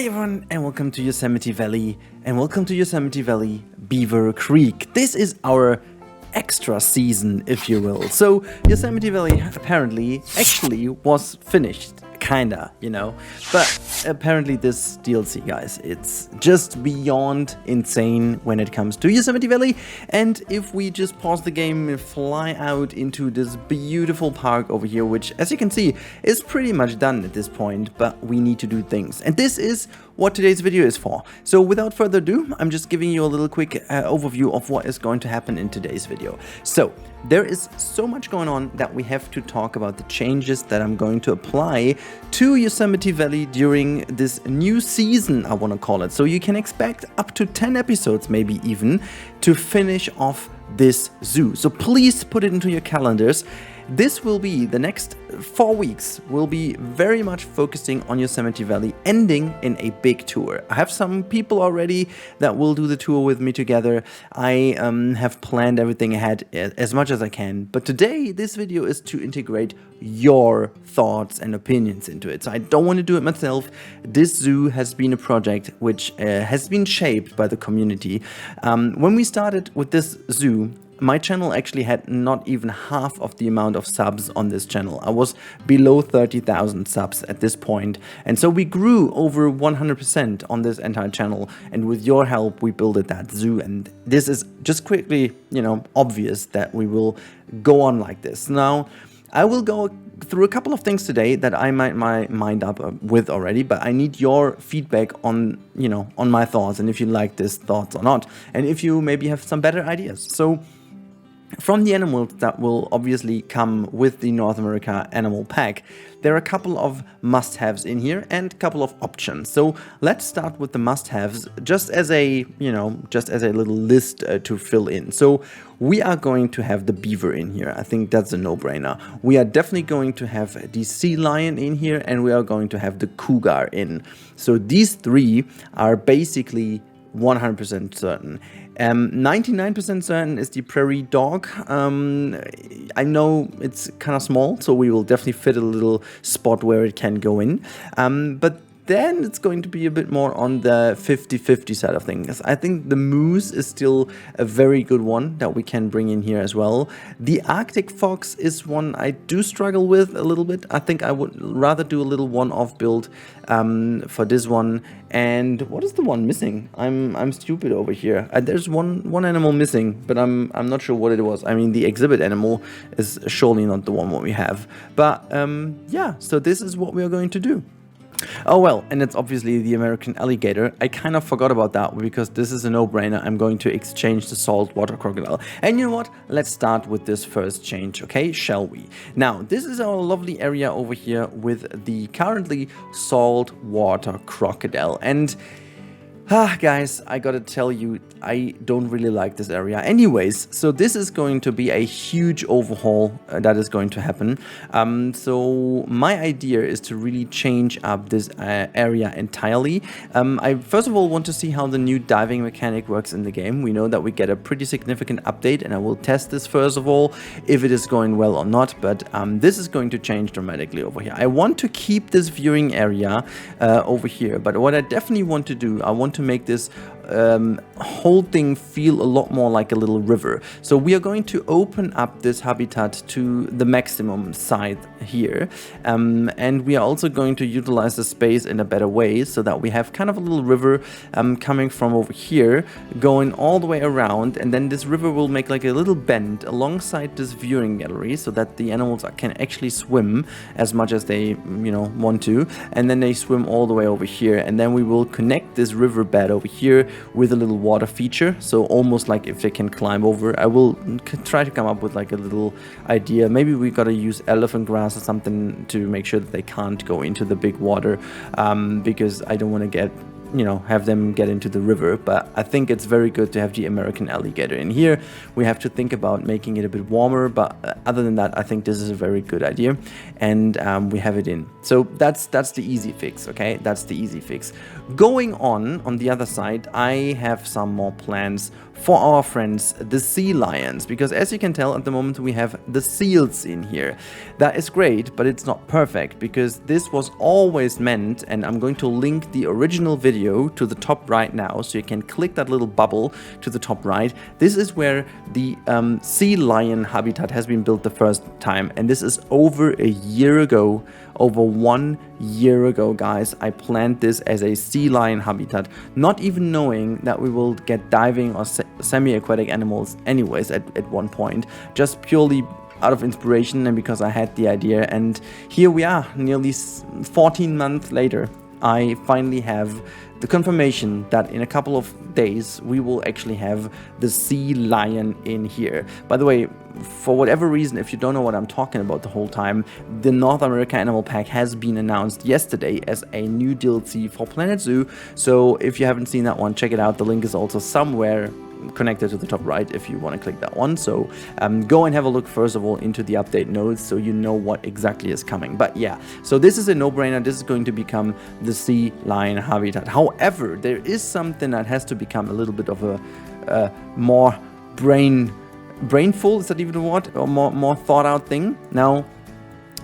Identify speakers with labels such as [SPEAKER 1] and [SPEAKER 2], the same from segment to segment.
[SPEAKER 1] Hey everyone, and welcome to Yosemite Valley, and welcome to Yosemite Valley Beaver Creek. This is our extra season, if you will. So Yosemite Valley apparently actually was finished, kinda, you know, but apparently this DLC, guys, it's just beyond insane when it comes to Yosemite Valley. And if we just pause the game and fly out into this beautiful park over here, which as you can see is pretty much done at this point, but we need to do things, and this is what today's video is for. So without further ado, I'm just giving you a little quick overview of what is going to happen in today's video. So there is so much going on that we have to talk about the changes that I'm going to apply to Yosemite Valley during this new season, I want to call it. So you can expect up to 10 episodes, maybe even, to finish off this zoo. So please put it into your calendars. This will be, the next 4 weeks will be very much focusing on Yosemite Valley, ending in a big tour. I have some people already that will do the tour with me together. I have planned everything ahead as much as I can. But today, this video is to integrate your thoughts and opinions into it. So I don't want to do it myself. This zoo has been a project which has been shaped by the community. When we started with this zoo, my channel actually had not even half of the amount of subs on this channel. I was below 30,000 subs at this point. And so we grew over 100% on this entire channel. And with your help, we built that zoo. And this is just quickly, you know, obvious that we will go on like this. Now, I will go through a couple of things today that I might mind up with already, but I need your feedback on, you know, on my thoughts, and if you like these thoughts or not, and if you maybe have some better ideas. So from the animals that will obviously come with the North America animal pack, there are a couple of must-haves in here and a couple of options. So let's start with the must-haves, just as a, you know, just as a little list to fill in. So we are going to have the beaver in here. I think that's a no-brainer. We are definitely going to have the sea lion in here, and we are going to have the cougar in. So these three are basically 100% certain. 99% certain is the prairie dog. I know it's kind of small, so we will definitely fit a little spot where it can go in. But then it's going to be a bit more on the 50-50 side of things. I think the moose is still a very good one that we can bring in here as well. The Arctic fox is one I do struggle with a little bit. I think I would rather do a little one-off build for this one. And what is the one missing? I'm stupid over here. There's one animal missing, but I'm not sure what it was. I mean, the exhibit animal is surely not the one what we have. But yeah, so this is what we are going to do. Oh well, and it's obviously the American alligator. I kind of forgot about that because this is a no-brainer. I'm going to exchange the saltwater crocodile. And you know what? Let's start with this first change, okay? Shall we? Now, this is our lovely area over here with the currently saltwater crocodile. And guys, I gotta tell you, I don't really like this area. Anyways, so this is going to be a huge overhaul that is going to happen. So my idea is to really change up this area entirely. I first of all want to see how the new diving mechanic works in the game. We know that we get a pretty significant update, and I will test this first of all, if it is going well or not. But this is going to change dramatically over here. I want to keep this viewing area over here, but what I definitely want to do, I want to make this whole thing feel a lot more like a little river. So we are going to open up this habitat to the maximum side here, and we are also going to utilize the space in a better way so that we have kind of a little river coming from over here, going all the way around, and then this river will make like a little bend alongside this viewing gallery so that the animals can actually swim as much as they, you know, want to, and then they swim all the way over here, and then we will connect this river bed over here with a little water feature, so almost like if they can climb over. I will try to come up with like a little idea. Maybe we gotta use elephant grass or something to make sure that they can't go into the big water, because I don't want to get you know, have them get into the river, but I think it's very good to have the American alligator in here. We have to think about making it a bit warmer, but other than that, I think this is a very good idea, and we have it in. So that's the easy fix, okay? That's the easy fix. Going on the other side, I have some more plans for our friends, the sea lions, because as you can tell at the moment we have the seals in here. That is great, but it's not perfect, because this was always meant, and I'm going to link the original video to the top right now, so you can click that little bubble to the top right. This is where the sea lion habitat has been built the first time, and this is over a year ago. Over 1 year ago, guys, I planned this as a sea lion habitat, not even knowing that we will get diving or semi-aquatic animals anyways at one point, just purely out of inspiration and because I had the idea. And here we are, nearly 14 months later. I finally have the confirmation that in a couple of days we will actually have the sea lion in here. By the way, for whatever reason, if you don't know what I'm talking about the whole time, the North America Animal Pack has been announced yesterday as a new DLC for Planet Zoo. So if you haven't seen that one, check it out. The link is also somewhere connected to the top right if you want to click that one. So go and have a look first of all into the update notes so you know what exactly is coming. But yeah, so this is a no-brainer. This is going to become the sea lion habitat. However, there is something that has to become a little bit of a more brainful, is that even a word, or more thought out thing. Now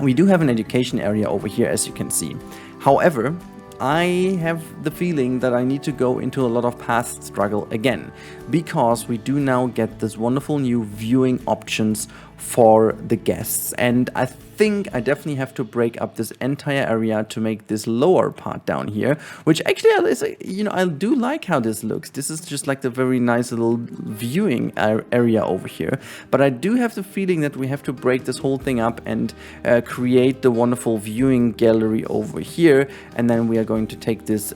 [SPEAKER 1] we do have an education area over here, as you can see. However, I have the feeling that I need to go into a lot of path struggle again, because we do now get this wonderful new viewing options for the guests, and I think I definitely have to break up this entire area to make this lower part down here, which actually is, you know, I do like how this looks. This is just like the very nice little viewing area over here, but I do have the feeling that we have to break this whole thing up and create the wonderful viewing gallery over here, and then we are going to take this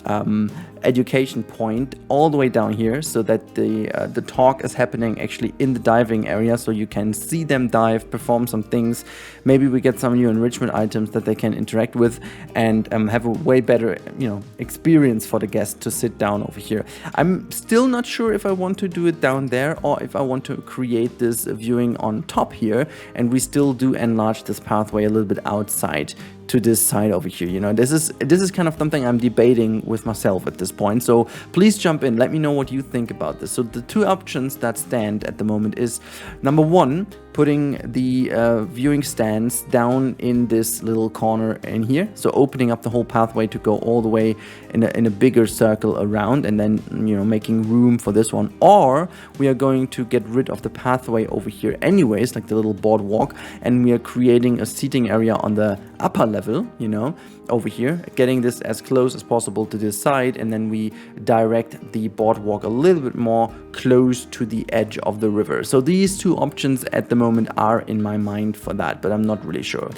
[SPEAKER 1] education point all the way down here so that the talk is happening actually in the diving area, so you can see them dive, perform some things. Maybe we get some new enrichment items that they can interact with, and have a way better, you know, experience for the guests to sit down over here. I'm still not sure if I want to do it down there or if I want to create this viewing on top here, and we still do enlarge this pathway a little bit outside to this side over here. You know, this is kind of something I'm debating with myself at this point, so please jump in, let me know what you think about this. So the two options that stand at the moment is, number one, putting the viewing stands down in this little corner in here, so opening up the whole pathway to go all the way in a bigger circle around, and then, you know, making room for this one. Or we are going to get rid of the pathway over here anyways, like the little boardwalk, and we are creating a seating area on the upper level, you know, over here, getting this as close as possible to this side, and then we direct the boardwalk a little bit more close to the edge of the river. So these two options at the moment are in my mind for that, but I'm not really sure.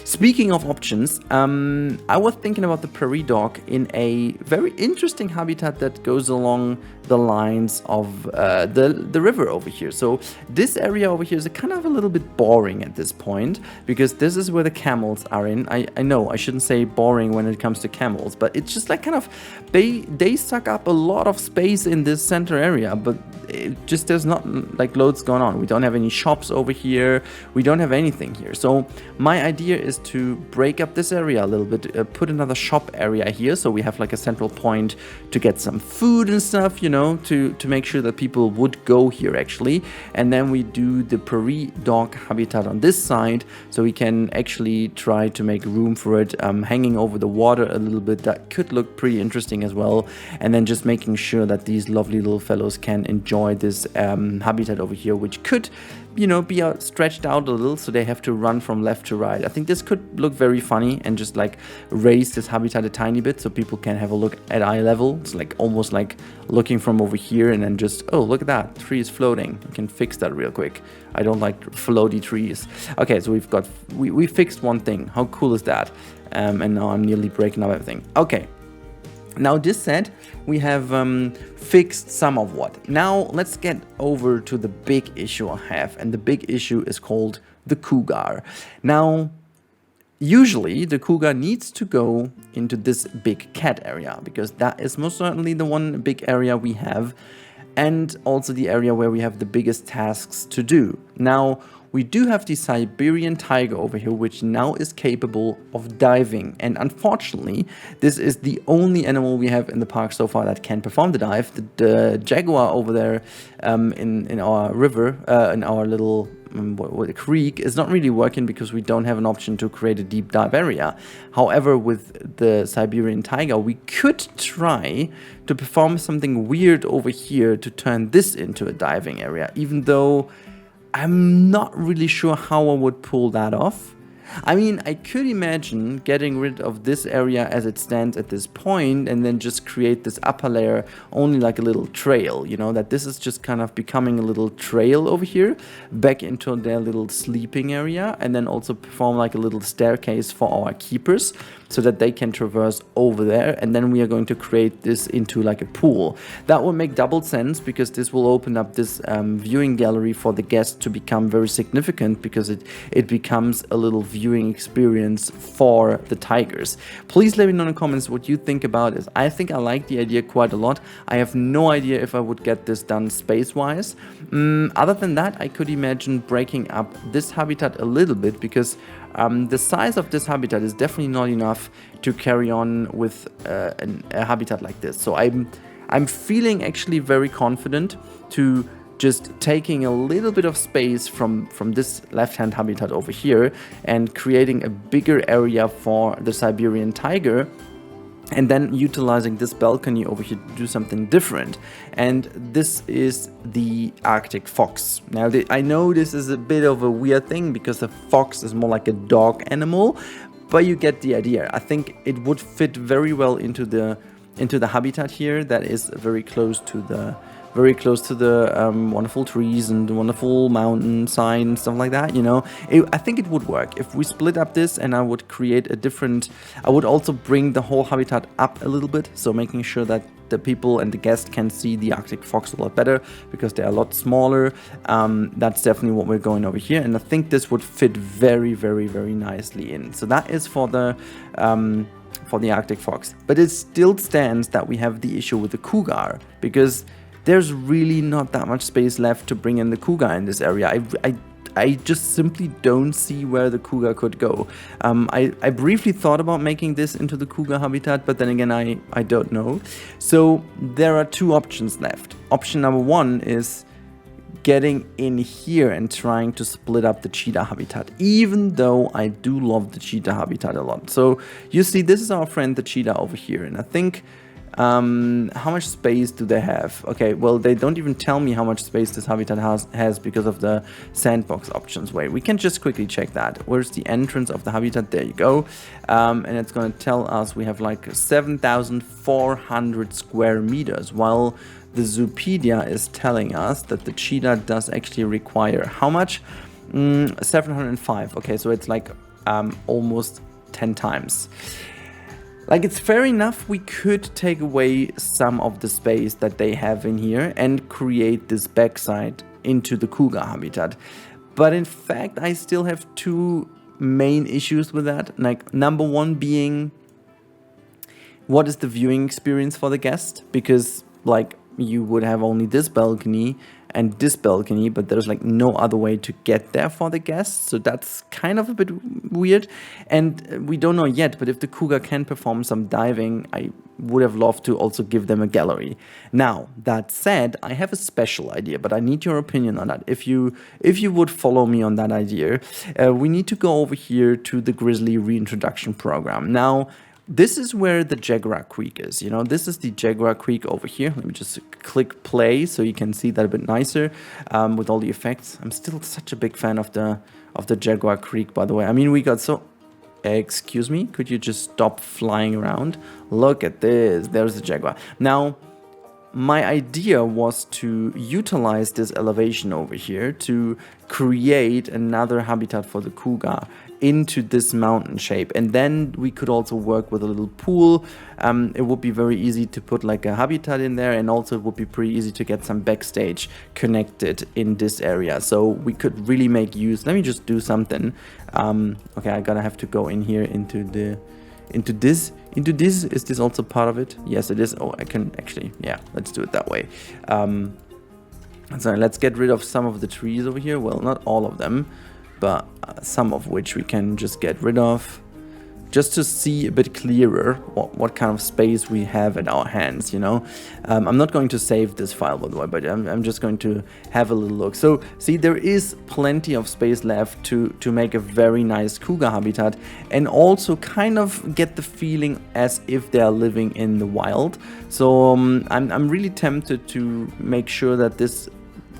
[SPEAKER 1] Speaking of options, I was thinking about the prairie dog in a very interesting habitat that goes along the lines of the river over here. So this area over here is kind of a little bit boring at this point, because this is where the camels are in. I know I shouldn't say boring when it comes to camels, but it's just like kind of, they suck up a lot of space in this center area, but it just, there's not like loads going on. We don't have any shops over here. We don't have anything here. So my idea is to break up this area a little bit, put another shop area here, so we have like a central point to get some food and stuff, you know, to make sure that people would go here actually. And then we do the prairie dog habitat on this side, so we can actually try to make room for it, hanging over the water a little bit. That could look pretty interesting as well. And then just making sure that these lovely little fellows can enjoy this habitat over here, which could, you know, be stretched out a little, so they have to run from left to right. I think this could look very funny and just like raise this habitat a tiny bit so people can have a look at eye level. It's like almost like looking from over here and then just, oh, look at that, tree is floating. I can fix that real quick. I don't like floaty trees. Okay, so we fixed one thing. How cool is that? And now I'm nearly breaking up everything. Okay. Now this said, we have fixed some of what. Now let's get over to the big issue I have, and the big issue is called the Cougar. Now, Usually, the cougar needs to go into this big cat area because that is most certainly the one big area we have, and also the area where we have the biggest tasks to do. Now, we do have the Siberian tiger over here, which now is capable of diving. And unfortunately, this is the only animal we have in the park so far that can perform the dive. The jaguar over there in our river, in our little creek, is not really working because we don't have an option to create a deep dive area. However, with the Siberian tiger, we could try to perform something weird over here to turn this into a diving area, even though I'm not really sure how I would pull that off. I mean, I could imagine getting rid of this area as it stands at this point and then just create this upper layer only like a little trail, you know, that this is just kind of becoming a little trail over here back into their little sleeping area, and then also perform like a little staircase for our keepers so that they can traverse over there, and then we are going to create this into like a pool. That will make double sense because this will open up this viewing gallery for the guests to become very significant, because it becomes a little viewing experience for the tigers. Please let me know in the comments what you think about this. I think I like the idea quite a lot. I have no idea if I would get this done space-wise. Other than that, I could imagine breaking up this habitat a little bit, because the size of this habitat is definitely not enough to carry on with a habitat like this. So I'm feeling actually very confident to just taking a little bit of space from this left-hand habitat over here and creating a bigger area for the Siberian tiger, and then utilizing this balcony over here to do something different. And this is the Arctic fox. Now, I know this is a bit of a weird thing because the fox is more like a dog animal, but you get the idea. I think it would fit very well into the habitat here that is very close to the wonderful trees and the wonderful mountain sign and stuff like that, you know. I think it would work if we split up this, and I would create a different, I would also bring the whole habitat up a little bit, so making sure that the people and the guests can see the Arctic fox a lot better because they're a lot smaller. That's definitely what we're going over here, and I think this would fit very, very, very nicely in. So that is for the Arctic fox. But it still stands that we have the issue with the cougar, because there's really not that much space left to bring in the cougar in this area. I just simply don't see where the cougar could go. I briefly thought about making this into the cougar habitat, but then again, I don't know. So there are two options left. Option number one is getting in here and trying to split up the cheetah habitat, even though I do love the cheetah habitat a lot. So you see, this is our friend the cheetah over here, and I think how much space do they have? Okay, well, they don't even tell me how much space this habitat has because of the sandbox options. Wait, we can just quickly check that. Where's the entrance of the habitat? There you go. And it's going to tell us we have like 7,400 square meters, while the Zoopedia is telling us that the cheetah does actually require how much? 705. Okay, so it's like almost 10 times. Like, it's fair enough, we could take away some of the space that they have in here and create this backside into the cougar habitat. But in fact, I still have two main issues with that. Like, number one being, what is the viewing experience for the guest? Because, like, you would have only this balcony and this balcony, but there's like no other way to get there for the guests, so that's kind of a bit weird. And we don't know yet, but if the cougar can perform some diving, I would have loved to also give them a gallery. Now, that said, I have a special idea, but I need your opinion on that. If you would follow me on that idea, we need to go over here to the Grizzly reintroduction program. Now, this is where the Jaguar Creek is, you know, this is the Jaguar Creek over here. Let me just click play so you can see that a bit nicer with all the effects. I'm still such a big fan of the Jaguar Creek, by the way. I mean, we got so... Excuse me, could you just stop flying around? Look at this, there's the Jaguar. Now, my idea was to utilize this elevation over here to create another habitat for the cougar into this mountain shape, and then we could also work with a little pool. It would be very easy to put like a habitat in there, and also it would be pretty easy to get some backstage connected in this area, so we could really make use. Let me just do something. Okay, I gotta have to go in here into this. Is this also part of it? Yes, it is. Oh, I can actually, yeah, let's do it that way. So let's get rid of some of the trees over here. Well, not all of them, but some of which we can just get rid of, just to see a bit clearer what kind of space we have at our hands, you know. I'm not going to save this file, by the way, but I'm just going to have a little look. So see, there is plenty of space left to make a very nice cougar habitat, and also kind of get the feeling as if they are living in the wild. So I'm really tempted to make sure that this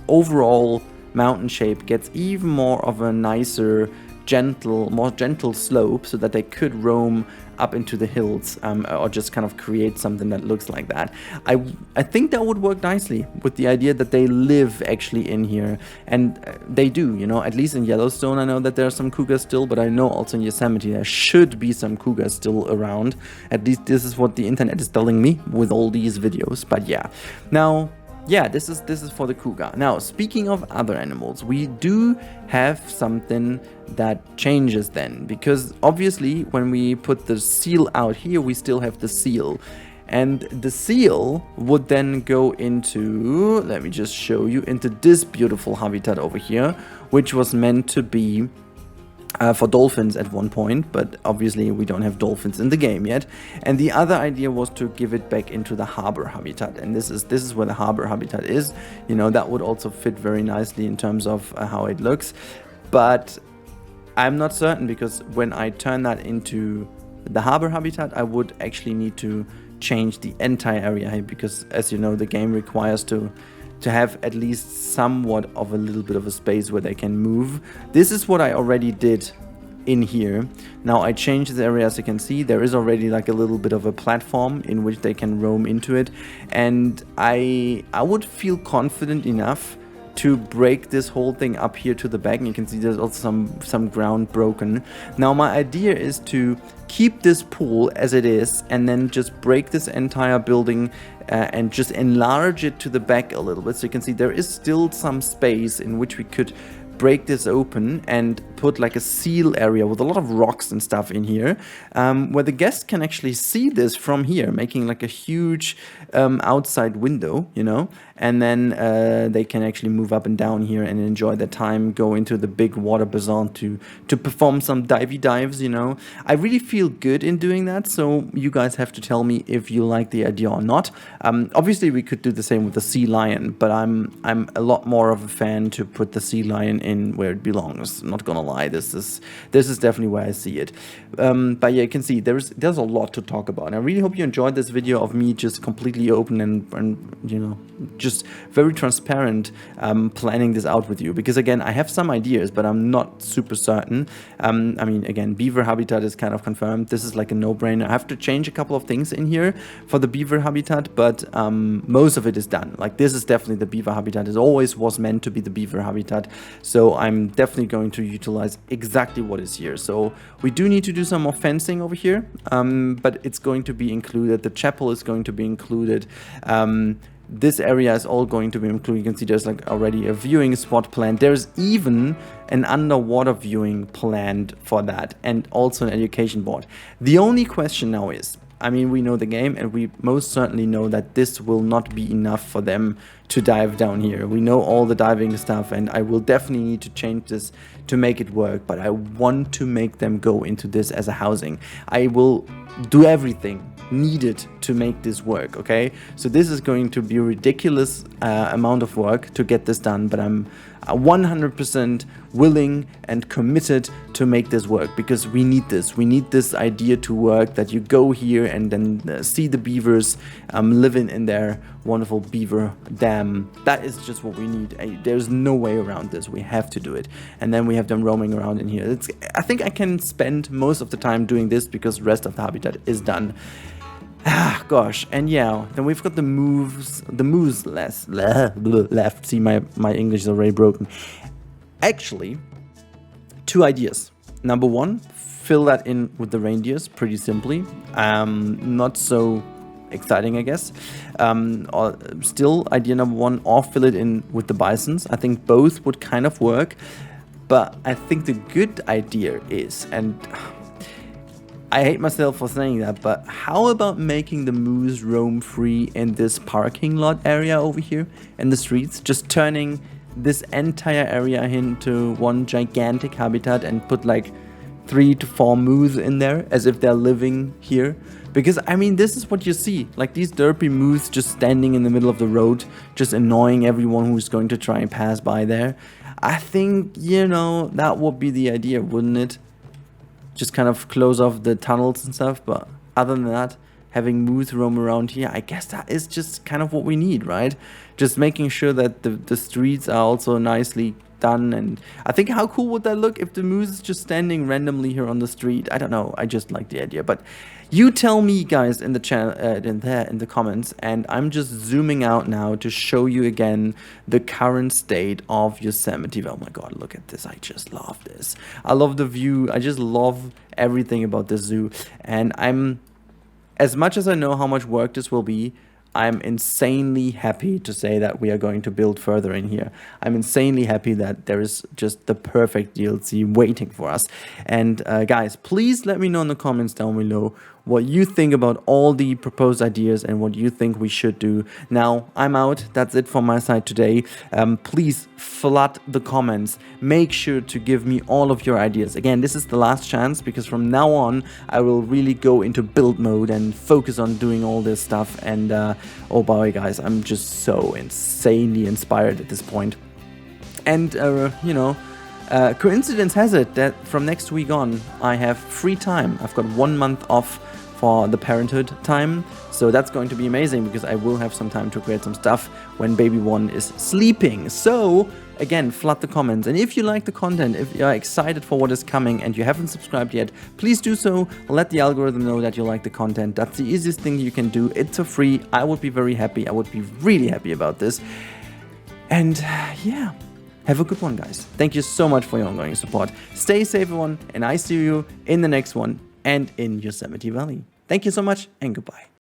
[SPEAKER 1] overall mountain shape gets even more of a nicer, more gentle slope, so that they could roam up into the hills, or just kind of create something that looks like that. I think that would work nicely with the idea that they live actually in here, and they do, you know. At least in Yellowstone I know that there are some cougars still, but I know also in Yosemite there should be some cougars still around. At least this is what the internet is telling me with all these videos. But yeah, now, yeah, this is for the cougar. Now, speaking of other animals, we do have something that changes then, because obviously when we put the seal out here, we still have the seal, and the seal would then go into, let me just show you, into this beautiful habitat over here, which was meant to be for dolphins at one point, but obviously we don't have dolphins in the game yet. And the other idea was to give it back into the harbor habitat, and this is where the harbor habitat is. You know, that would also fit very nicely in terms of how it looks, but I'm not certain, because when I turn that into the harbor habitat, I would actually need to change the entire area here, because as you know, the game requires to have at least somewhat of a little bit of a space where they can move. This is what I already did in here. Now I changed the area. As you can see, there is already like a little bit of a platform in which they can roam into it, and I would feel confident enough to break this whole thing up here to the back, and you can see there's also some ground broken. Now my idea is to keep this pool as it is, and then just break this entire building and just enlarge it to the back a little bit. So you can see there is still some space in which we could break this open and put like a seal area with a lot of rocks and stuff in here, where the guests can actually see this from here, making like a huge outside window, you know, and then they can actually move up and down here and enjoy their time, go into the big water basin to perform some divey dives, you know. I really feel good in doing that, so you guys have to tell me if you like the idea or not. Obviously we could do the same with the sea lion, but I'm a lot more of a fan to put the sea lion in where it belongs. I'm not gonna lie, this is definitely where I see it. But yeah, you can see there's a lot to talk about, and I really hope you enjoyed this video of me just completely open and you know, just very transparent, planning this out with you, because again, I have some ideas, but I'm not super certain. I mean, again, beaver habitat is kind of confirmed. This is like a no-brainer. I have to change a couple of things in here for the beaver habitat, but most of it is done. Like, this is definitely the beaver habitat. It always was meant to be the beaver habitat, so I'm definitely going to utilize exactly what is here. So we do need to do some more fencing over here, but it's going to be included. The chapel is going to be included. This area is all going to be included. You can see there's like already a viewing spot planned. There's even an underwater viewing planned for that, and also an education board. The only question now is, I mean, we know the game, and we most certainly know that this will not be enough for them to dive down here. We know all the diving stuff, and I will definitely need to change this to make it work, but I want to make them go into this as a housing. I will do everything needed to make this work, okay? So this is going to be a ridiculous amount of work to get this done, but I'm 100% willing and committed to make this work, because we need this. We need this idea to work, that you go here and then see the beavers living in their wonderful beaver dam. That is just what we need. There's no way around this. We have to do it. And then we have them roaming around in here. I think I can spend most of the time doing this, because the rest of the habitat is done. Ah, gosh, and yeah, then we've got the moves left. See, my English is already broken. Actually, two ideas. Number one, fill that in with the reindeers pretty simply. Not so exciting, I guess. Or still, idea number one, or fill it in with the bisons. I think both would kind of work. But I think the good idea is, and I hate myself for saying that, but how about making the moose roam free in this parking lot area over here in the streets? Just turning this entire area into one gigantic habitat and put like 3 to 4 moose in there as if they're living here. Because I mean, this is what you see, like these derpy moose just standing in the middle of the road, just annoying everyone who's going to try and pass by there. I think, you know, that would be the idea, wouldn't it? Just kind of close off the tunnels and stuff. But other than that, having moose roam around here, I guess that is just kind of what we need, right? Just making sure that the streets are also nicely done. And I think, how cool would that look if the moose is just standing randomly here on the street? I don't know, I just like the idea. But you tell me, guys, in the channel, in the comments, and I'm just zooming out now to show you again the current state of Yosemite. Oh my god, look at this. I just love this. I love the view. I just love everything about this zoo. And I'm, as much as I know how much work this will be, I'm insanely happy to say that we are going to build further in here. I'm insanely happy that there is just the perfect DLC waiting for us. And guys, please let me know in the comments down below what you think about all the proposed ideas and what you think we should do. Now, I'm out. That's it from my side today. Please flood the comments. Make sure to give me all of your ideas. Again, this is the last chance, because from now on, I will really go into build mode and focus on doing all this stuff. And oh boy, guys, I'm just so insanely inspired at this point. And, you know, coincidence has it that from next week on, I have free time. I've got 1 month off for the parenthood time, so that's going to be amazing because I will have some time to create some stuff when baby one is sleeping. So again, flood the comments, and if you like the content, if you're excited for what is coming and you haven't subscribed yet, please do so. Let the algorithm know that you like the content. That's the easiest thing you can do. It's for free. I would be very happy. I would be really happy about this. And yeah, have a good one, guys. Thank you so much for your ongoing support. Stay safe, everyone, and I see you in the next one and in Yosemite Valley. Thank you so much, and goodbye.